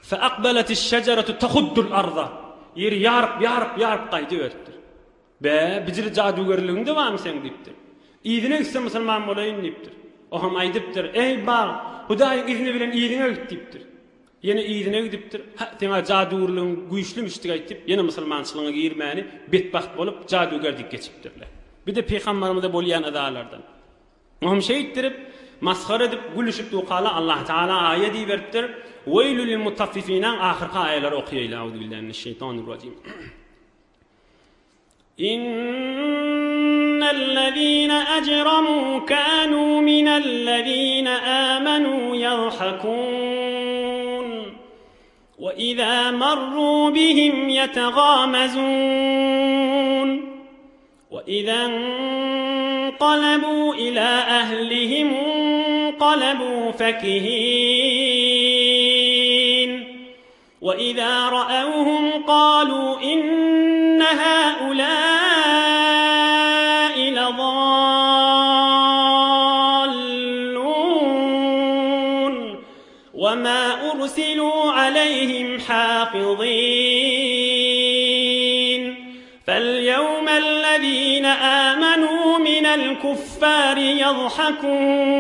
Fa aqbalatis şeceratu tahuddul arda. Ýeri ýarp gaýdy beripdir. Be, bijil jadugerliginde barmy sen diýipdir. Iýdine gitse musulman bolaýyn diýipdir. Oham aýdypdyr, ey bağ, Hudaýyň izni bilen iýdine git diýipdir. Ýene iýdine gidipdir. Teňa jadugerligiň güýçlümüşdi gaýtyp, ýene musulmançylygyna girmäni betbaht bolup jadugerdik geçipdirler. Bir de Peygamberimizde bolýan adalardan. Oham şeýitdirip maskhara edip gülüşip duqala Allah Taala ayet diýberdir. Weylül lil mutaffifin ahirki ayeleri okuýaýlar. Auzu billahi mineşşeytanirracim. İnnellezîne ecramû kânû minellezîne âmenû yadhakûn ve izâ marrû bihim yetegâmezûn ve izâ انقلبوا إلى أهلهم انقلبوا فكهين وإذا رأوهم قالوا إن هؤلاء لضالون وما أرسلوا عليهم حافظين فاليوم الذين آمنوا من الكفار يضحكون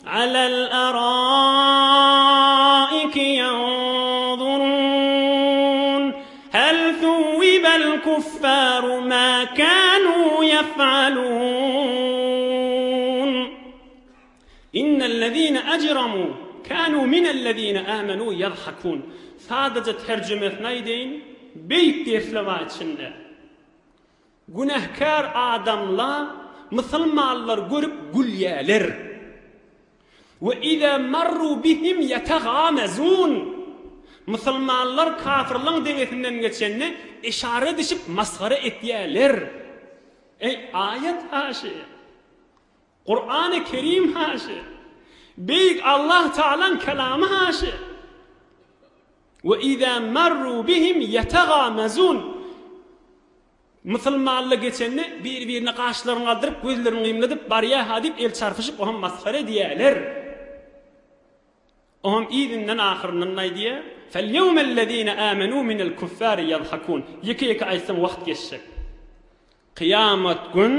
على الأرائك ينظرون هل ثوب الكفار ما كانوا يفعلون إن الذين أجرموا كانوا من الذين آمنوا يضحكون. Sadece tercümetine edeyim, büyük deflama içinde. Günahkar adamlar, musulmanlar görüp gülýärler. Ve izâ marru bihim yetegâmezûn. Musulmanlar kafirliň deňesinden geçenni işare edip masgara etýärler. Ayet haşy. Kur'an-ı Kerim haşy. Beyik Allah Teala'nın kelamı haşy. Ve izâ marru bihim yetagâmezûn. Musulmanlyk geçenni bir-birine gaşlaryny galdyryp gözlerini gymladyp barya hadip el çarpyşyp oňa masgara edýärler. Oňam izinden ahyryndan näýdi? فَالْيَوْمَ الَّذ۪ينَ آمَنُوا مِنَ الْكُفَّارِ يَضْحَكُونَ. Yeki aýsam wagt geçecek. Kıyamet gün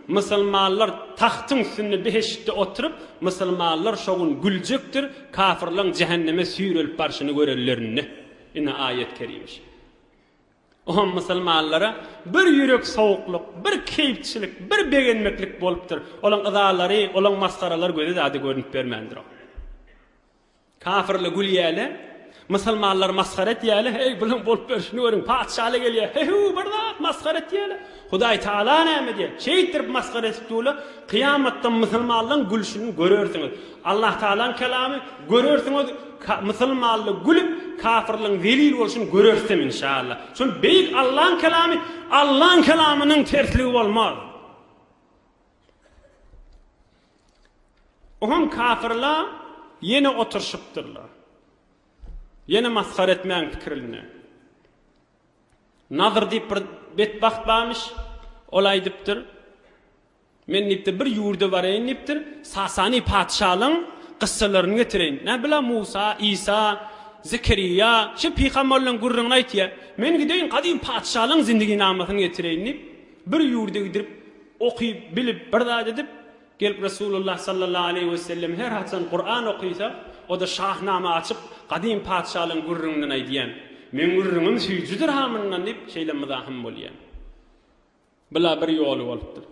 musulmanlar tahtın üstünde beheşikde oturup musulmanlar şogun güljekdir, kafirlaryň cehenneme sürelip barşyny görerlerini. Ina ayet kerimiş. O musulmanlara bir yürek soğukluk, bir keyifçilik, bir begenmeklik bolupdyr. Olaň ızalary, olaň maskaralar göze zady görünüp bermendir. Kafirle gülýäle, musulmanlar maskara etýäle, hey bulan bolup berşini görün, paçaly gelýär. Hey barda maskara etýäle. Hudaý Taala näme diýär? Şeýtirip maskara etdiler. Kıyamatda musulmanlaryň gülüşini görersiňiz. Allah Taala'nın kelamy görersiňiz. Musulmanlar gülüp kafirliň zelil bolşyny görersim inşallah. Şol beýik Allah'ın kelamynyň tersligi bolmaz. Oham kafirler yine oturşypdyrlar. Yine maskara etmeň pikirine. Nazır diýip bir betbaht barmış, olay dipdir. Men nipdir bir ýurda baraýyn nipdir, Sasani padşalyň gissalaryny getireýin. Ne bila Musa, İsa, Zekeriya, şu peygamberlerin gurrunu aýtýar. Men gideýin kadim padşalyň zindigi namasyny getireýin dip bir ýurda gidip okyp bilip bir zat edip gelip Resulullah sallallahu aleyhi ve sellem her haçan Kur'an okuysa o da şahnama açıp kadim padşalyň gurrundan aýdýan. Men gurrunum süýjüdir hamyndan dip şeýle mızahym bolýan. Bila bir ýoly bolupdyr.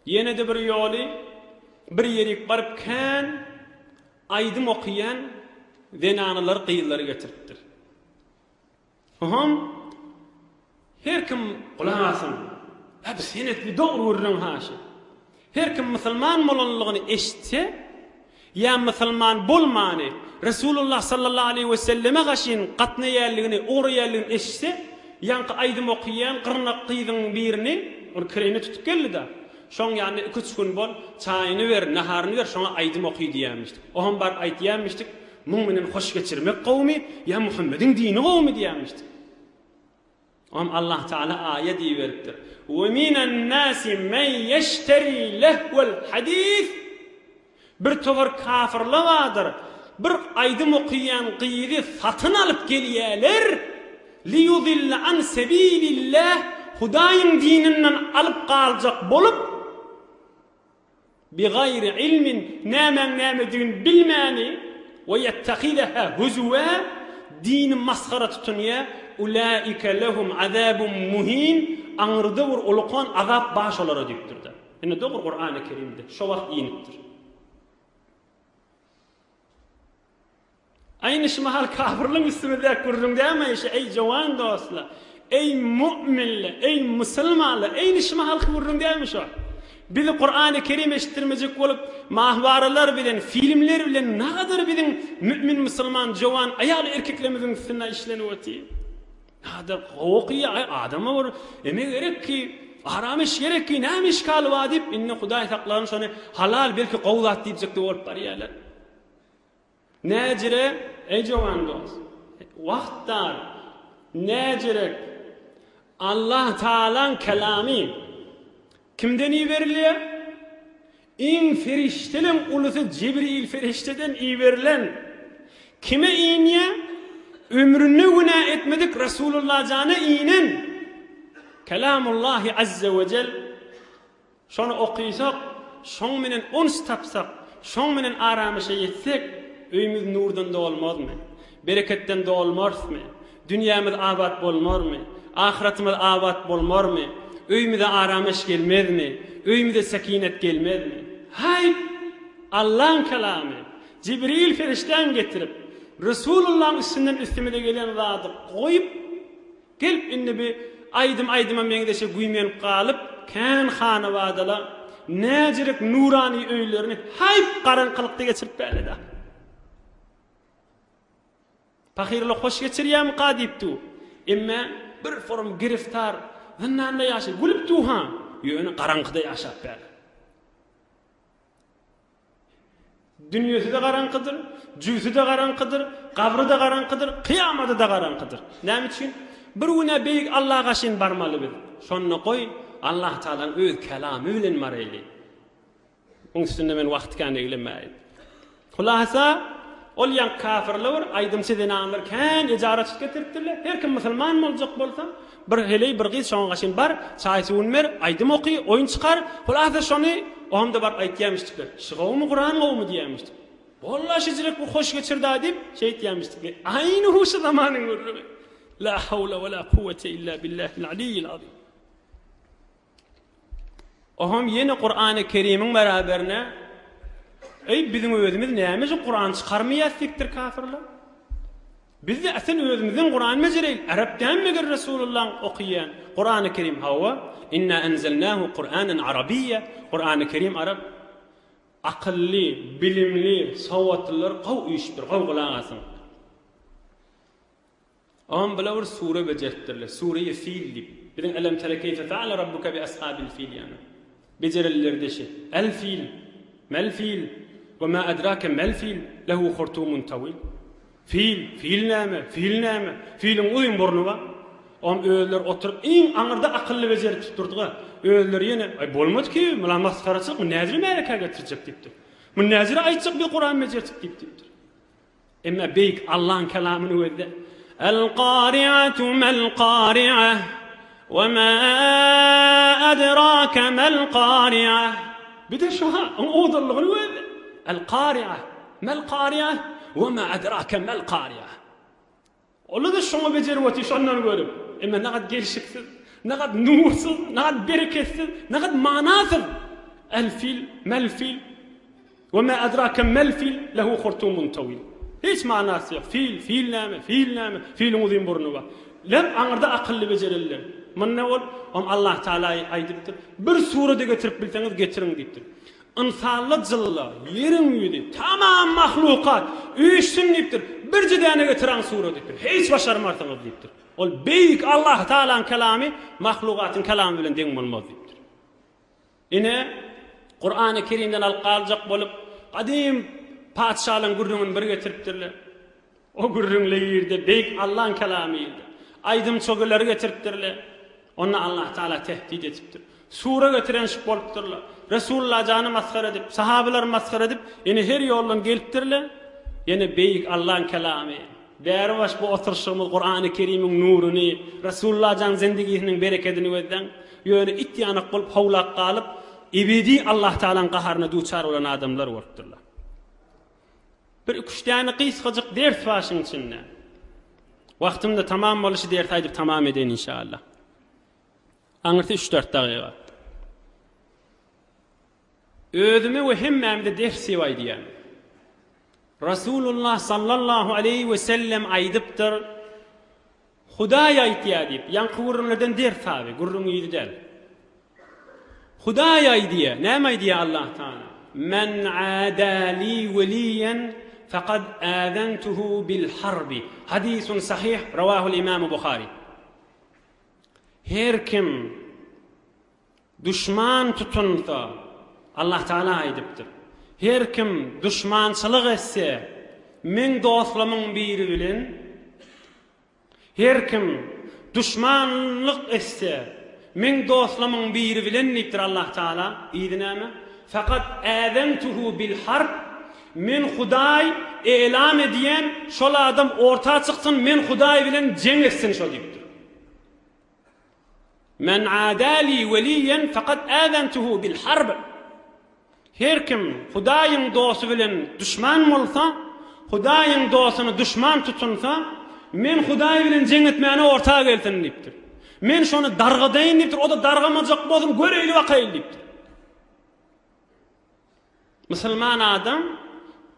Yine de bir ýoly bir ýerik baryp kan aýdym okyan denanylar gyýylary getiripdir. Her kim kulak asyn. Hep senetli dogry gurrun haşy. Her kim musulman bolanlygyny eşitse ya musulman bolmany Resulullah sallallahu aleyhi ve selleme gaşyn gatnaýarlygyny, ogryýarlygyny eşitse ýanky aýdym okyan gyrnak gyýdyň birini onu kirene tutup geldi da. Şoň ýani 2 gün bol çaýyny ber, naharyny ber, şoňa aýdym oky diýýärmişdik. Oham bar aýtýarmışdyk, muň menen hoş geçirmek gowmy ya Muhammediň dini gowmy diýärmişdik. Allah Teala ayet diýerdir. Ve minen nasi men yeşteri lehvel hadis. Bir towar kafirler vardır. Bir aýdym okyan gyýdy satyn alyp gelýärler. Li yudilla an sabilillah. Hudaýyň dininden alyp galjak bolup bi gayri ilmin näme bilmäni we yettehidaha huzwa din maskhara tutunýa ulaika lahum azabun muhin aňyrda bir ulkan azap baş olara dipdirdi. Ene dogry Kur'an-ı Kerimde şo wagt ýenipdir. Aýny şu mahal kafirliň üstünde gurrun dämeýse ey jowan dostlar, ey mu'minler, ey musulmanlar, aýny şu mahal gurrun dämeýse. Bizi Kur'an-ı Kerim eşittirmejek bolup, mahbaralar bilen, filmler bilen näder biziň mümin musulman jowan aýal erkeklerimiziň üstüne işlenip ötýär. Näder gowy adama bir eme gerek ki, aramış gerek ki, näme işgal bar dip, inne Hudaý taklaryň şonu halal belki gowlat diýjekdi bolup barýarlar. Näjire ey jowan dost, wagtlar näjire Allah Taala'nın kelami kimden iyi verilýär? İň ferişteleň ulusy Jibril ferişteden iyi verilen. Kime iňe? Ömrünü günah etmedik Resulullah jana iňen. Kelamullah azza ve cel. Şonu okuysak, şoň menen ons tapsak, şoň menen aramışa yetsek, öýümüz nurdan dolmazmy? Bereketden dolmazmy? Dünýämiz abad bolmarmy? Ahiretimiz abad bolmarmy? Öýümüze aramış gelmezmi? Öýümüze sekinet gelmezmi? Hay Allah'ın kelamı Cibril ferişten getirip Resulullah'ın üstünden üstüme de gelen zadı koyup gelip inni bir aydıma meňdeşe güýmenip galyp kan hana vadala näjirek nurani öýlerini hayp garanqylykda geçirip berdi. Pahirli hoş geçirýärm ka diýipdi. Emma bir form giriftar zannanda ýaşy gülüpdi ha. Ýöne garaňkyda ýaşap ber. Dünyası da garaňkydyr, jüýsü de garaňkydyr, gabry da garaňkydyr, kıyamada da garaňkydyr. Näme üçin? Bir güne beýik Allah'a şin barmaly biz. Şonu goý, Allah Taalaň öz kelamy bilen marayly. Onuň üstünde men wagt kende gelemäýin. Hulasa ol ýan kafirler aýdym sizden anlarken ejarat getiripdirler. Her kim musulman boljak bolsa, bir heley bir gyz şoňa şin bar, çaý suwunmer, aýdym oky, oýun çykar. Hulasa şonu onda bar aýtýamyşdyk. Şygawmy Qur'an gowmy diýýärmişdik. Wallahi şeýlek bu hoş geçirdi diýip şeýit diýýärmişdik. Aýny huşy zamanyň görübi. La hawla we la kuvvete illa billahil aliyyil azim. Oham yeni Qur'an-ı Kerim'in beraberine bizim özümüz näme Qur'an çykarmaýasdykdyr kafirler. Biz de aslyn özümizin Qur'an mejreyl Arapdan meger Resulullah okuyan Qur'an-ı Kerim hawa inna enzelnahu Qur'anan arabiyya. Qur'an-ı Kerim Arap akıllı, bilimli, savvatlılar qaw işdir, qaw gulagasın. Am bilawr sure bejetdirler. Sure-i Fil dip. Bilen alam tara keyfe fa'ala rabbuka bi ashabil fil yani. Becerellerdeşi. El fil, mel fil, ve ma adraka mel fil, lehu khurtumun tawil. Fil näme? Filin uzun burnu var. Am öýler oturup iň aňyrda akylly bejerip tutturdyga. Öýler ýene ay bolmady ki, mulan maskaraçyk, bu näzir mereka getirjek diýipdi. Bu näzir aýtjak bir Qur'an mejertik diýipdi. Emma beýik Allah'ın kelamyny öýde. El-qari'atu mel-qari'ah ve ma adraka mel-qari'ah. Bir de şu ha, oğudallıqını öýde. El-qari'ah mel-qari'ah ve ma adraka mel-qari'ah. Ola da şoňa bejerip oty şondan görüp. Emma nägat gelişiksiz, nägat nursyz, nägat bereketsiz, nägat manasyz. El-fil, mel-fil ve ma adraka mel-fil lehu khurtumun tawil. Hiç manasy ýok. Fil näme? Filin uzun burnu var. Lem aňyrda akylly bejeriller. Munda ol, Allah Taala aýdypdyr. Bir surede getirip bilseňiz getirin diýipdir. İnsanly jylla, ýerin ýüzi, tamam mahlukat üýsün diýipdir. Bir jidäne getiren sure diýipdir. Hiç başarmarsyňyz diýipdir. Ol beýik Allah Taalaň kelamy mahlukatyň kelamy bilen deň bolmaz diýipdir. Ine Qur'an-ı Kerimden alqaljak bolup qadim padşahyň gurrungyny bir getiripdirler. O gurrunly ýerde beýik Allah'ın kelamy ýerde. Aýdym çögeleri getiripdirler. Onu Allah Taala tehdit etipdir. Sure getiren şip bolupdyrlar. Resulullah jany maskara edip, sahabeler maskara edip, ene her ýoldan gelipdirler. Ene beýik Allah'ın kelamy. Därwaş bu oturşymyz Qur'an-ı Kerim'in nuruny, Resulullah jan zindiginiň bereketini weden, ýöne itýanak bolup hawlak galyp, ebedi Allah Taalaň gaharyna duçar bolan adamlar bolupdyrlar. Bir üçdäni qysgaçyk ders başyň içinde. Wagtymda tamam boluşy ders aýdyp tamam eden inşallah. Aňyrty 3-4 dagyga. Özüme we hemmemde dersi var diýen. Rasulullah sallallahu aleyhi ve sellem aýdypdyr. Hudaý aýtýar diýip, ýan gurrunlardan ders taby, gurrun ýerden. Hudaý aýdýar, näme aýdýar Allah Taala? Men adali waliyan faqad adantuhu bil harbi. Hadisun sahih rawahu'l imam Buhari. Her kim düşman tutunsa Allah Taala aýdypdyr. Her kim düşmançylyk etse men dostlamyň biri bilen her kim düşmanlyk etse men dostlamyň biri bilen diýipdir Allah Taala. Ýa-ni faqat adantuhu bil harb. Men Hudaý elam ediyen şol adam orta çyksyn, men Hudaý bilen jeň etsin şol diýipdir. Men adali waliyan faqat adantuhu bil harb. Her kim Hudaýyň dostu bilen düşman bolsa, Hudaýyň dostuny düşman tutunsa, men Hudaý bilen jeň etmäne orta gelsin diýipdir. Men şonu dargadaýyn diýipdir, o da dargamajak bolsam göreýli wakaýl diýipdir. Musulman adam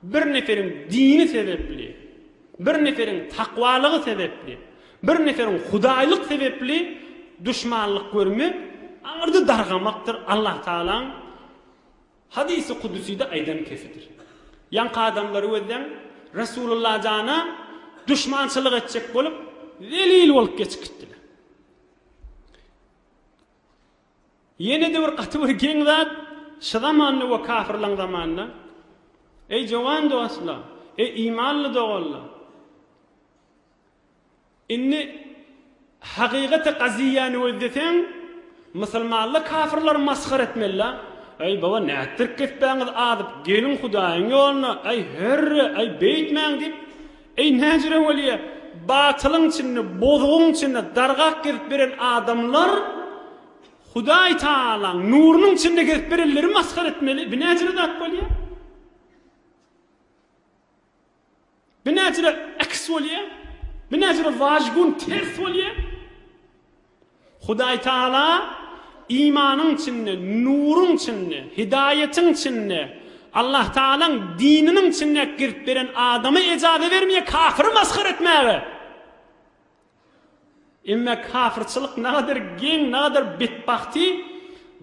bir neferin dini sebepli, bir neferin takwalygy sebepli, bir neferin Hudaýlyk sebepli düşmanlyk görmek, aňyrda dargamakdyr. Allah Taalaň hadisi kudüside aydan kefidir. Yanka adamları öden Resulullah jana düşmançılık etjek bolup zelil bolup geçip gitdiler. Yine de bir katı bir geň zat şu zamanny we kafirlaň zamanynda ey jowan dostlar, ey imanly dogallar, inni haqiqati qaziyany özdesen musulmanlar kafirlar maskhar etmeliler. Ey baba nätdir ketpäňiz adyp gelin Hudaýyň ýoluna, ey herre, ey beýtmäň dip, ey näjire bolýar, batylyň içinde, bozugyň içinde dargak girip beren adamlar Hudaý Taala nurunyň içinde girip berenleri maskhar etmeli. Bu näjire zat bolýar? Bu näjire aks bolýar? Bu näjire wajgun ters bolýar? Hudaý Taala imanın içinde, nurun içinde, hidayetin içinde, Allah Taala'nın dininin içinde girip beren adamı icazet vermeye, kafir maskhar etmeye. Imme kafirçilik ne kadar geň, ne kadar betbahti,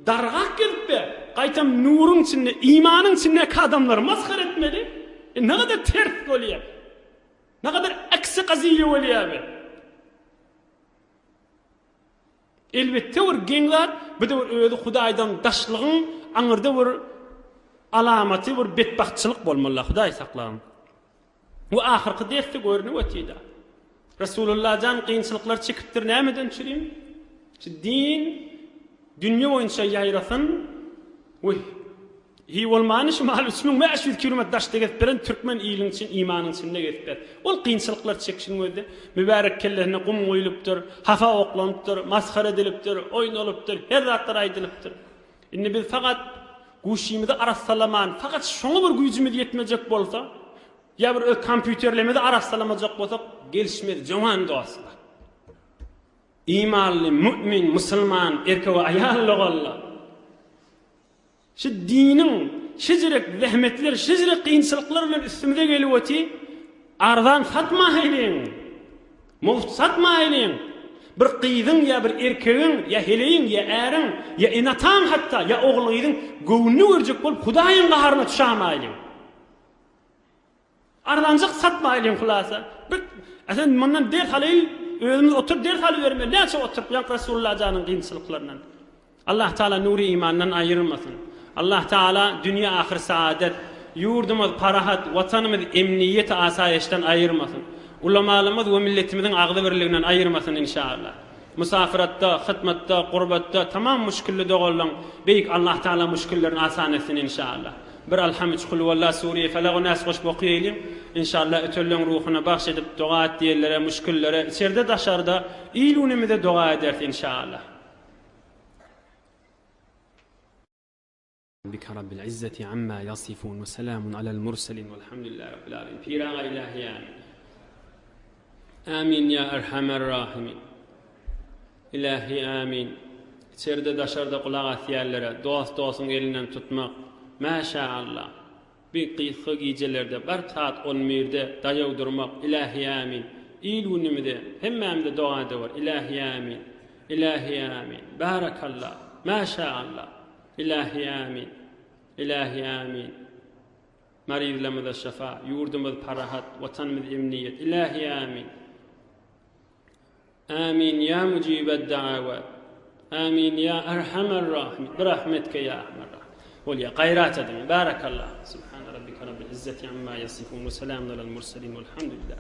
dargak girip be, qaytam nurun içinde, imanın içinde adamları maskhar etmeli. Ne kadar ters bolýar, ne kadar aksi qaziye bolýar be. Elbette bir geňler bu da özü Hudaýdan daşlygyň aňyrda bir alamaty, bir betbahtçylyk bolmaly. Hudaý saklaýan. Bu ahyrky derste görünip ötýär. Resulullah jan kynçylyklar çekipdir, nämeden çürüm? Şu din dünýä boýunça ýaýrasyn. Hi bolmany şu mal 3500 kilometr daşda geçip beren türkmen ýylyň için imanyň içinde geçip. Ol kynçylyklar çekişin öýde mübarek kellerine gum goýulypdyr, hafa oklanypdyr, maskhar edilipdir, oýnalypdyr, her zatlar aýdylypdyr. Indi biz fakat guşymyzy arassalaman, fakat şoňa bir güýjimiz ýetmejek bolsa, ýa bir kompýuterlemede arassalamajak bolsak, gelişmez jowan dostlar. İmanly, mümin, musulman, erkek we aýal bolýar. Şu dinin, şizirek zahmetler, şizirek kıyınçılıklar bilen üstümüze gelip öti, ardan satmayın, muft satmayın. Bir kıydın ya bir erkeğin, ya heleyin, ya erin, ya inatan hatta, ya oğluydun, göğününü görecek bolup Hudaýyň gaharına tuşamayın. Ardancık satmayın kulasa. Aslında bundan dert halı, özümüz otur dert halı vermeli. Näçe oturup yan Resulullah janın kıyınçılıklarından. Allah Teala nuri imandan ayırmasın. Allah Teala dünya ahir saadet, yurdumuz parahat, vatanımız emniyet asayişten ayırmasın. Ulamalımız ve milletimizin ağlı birliğinden ayırmasın inşallah. Musafiratta, hıtmatta, qurbatta tamam müşkilli doğulan beyik Allah Teala müşkillerini asan etsin inşallah. Bir alhamd kul vallah Suriye felağı nas hoş boquyalım. İnşallah ötöllen ruhuna bahşedip dua et diyellere, müşkillere, içeride daşarda iyilunimize dua edersin inşallah. بك رب العزة عما يصفون وسلام على المرسلين والحمد لله رب العالمين. Pirağa ilahi amin. Amin ya erhamer rahimin. İlahi amin. İçeride daşarda kulak asiyerlere dost elinden tutmak. Maşallah. Bir kıyıkı giycelerde bir saat 11'de dayağı durmak. İlahi amin. İyilunimde hemmemde dua da var. İlahi amin. İlahi amin. Barakallah. Maşallah. İlahi amin. İlahi amin. Marizlamıza şefa, yurdumuz parahat, vatanımız emniyet. İlahi amin. Amin ya mucibed da'avat. Amin ya erhamer rahimin. Birahmetke ya erhamer rahim. Olya gayrat edin. Barakallah. Subhan rabbika rabbil izzeti amma yasifun ve selamun alel murselin velhamdülillah.